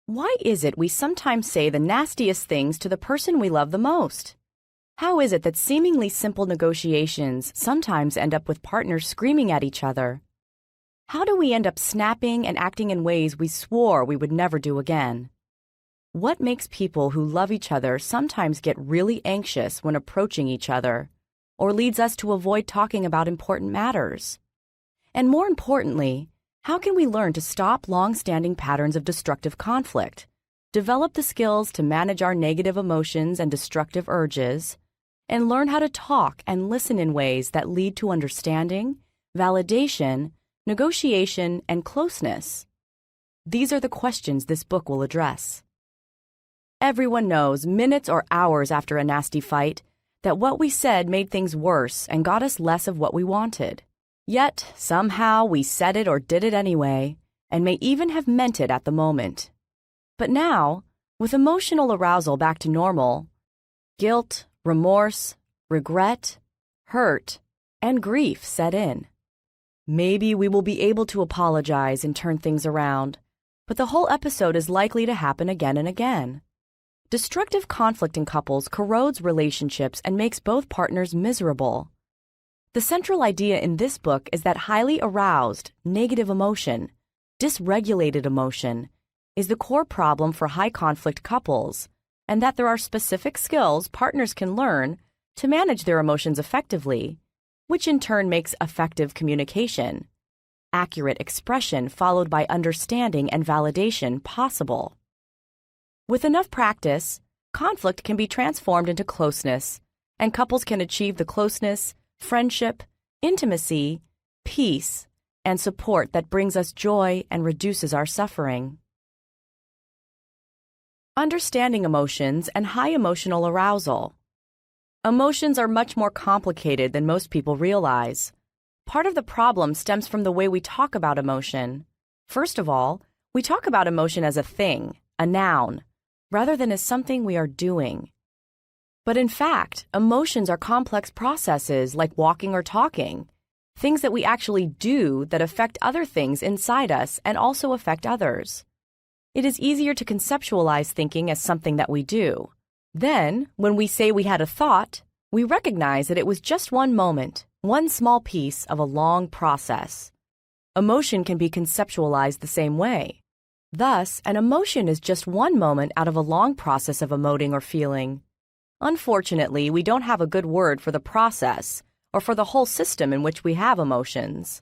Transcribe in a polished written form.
Why is it we sometimes say the nastiest things to the person we love the most? How is it that seemingly simple negotiations sometimes end up with partners screaming at each other? How do we end up snapping and acting in ways we swore we would never do again? What makes people who love each other sometimes get really anxious when approaching each other, or leads us to avoid talking about important matters? And more importantly, how can we learn to stop long-standing patterns of destructive conflict, develop the skills to manage our negative emotions and destructive urges, and learn how to talk and listen in ways that lead to understanding, validation, negotiation, and closeness? These are the questions this book will address. Everyone knows, minutes or hours after a nasty fight, that what we said made things worse and got us less of what we wanted. Yet, somehow, we said it or did it anyway, and may even have meant it at the moment. But now, with emotional arousal back to normal, guilt, remorse, regret, hurt, and grief set in. Maybe we will be able to apologize and turn things around, but the whole episode is likely to happen again and again. Destructive conflict in couples corrodes relationships and makes both partners miserable. The central idea in this book is that highly aroused, negative emotion, dysregulated emotion, is the core problem for high-conflict couples, and that there are specific skills partners can learn to manage their emotions effectively, which in turn makes effective communication, accurate expression followed by understanding and validation possible. With enough practice, conflict can be transformed into closeness, and couples can achieve the closeness, friendship, intimacy, peace, and support that brings us joy and reduces our suffering. Understanding emotions and high emotional arousal. Emotions are much more complicated than most people realize. Part of the problem stems from the way we talk about emotion. First of all, we talk about emotion as a thing, a noun, rather than as something we are doing. But in fact, emotions are complex processes like walking or talking, things that we actually do that affect other things inside us and also affect others. It is easier to conceptualize thinking as something that we do. Then, when we say we had a thought, we recognize that it was just one moment, one small piece of a long process. Emotion can be conceptualized the same way. Thus, an emotion is just one moment out of a long process of emoting or feeling. Unfortunately, we don't have a good word for the process or for the whole system in which we have emotions.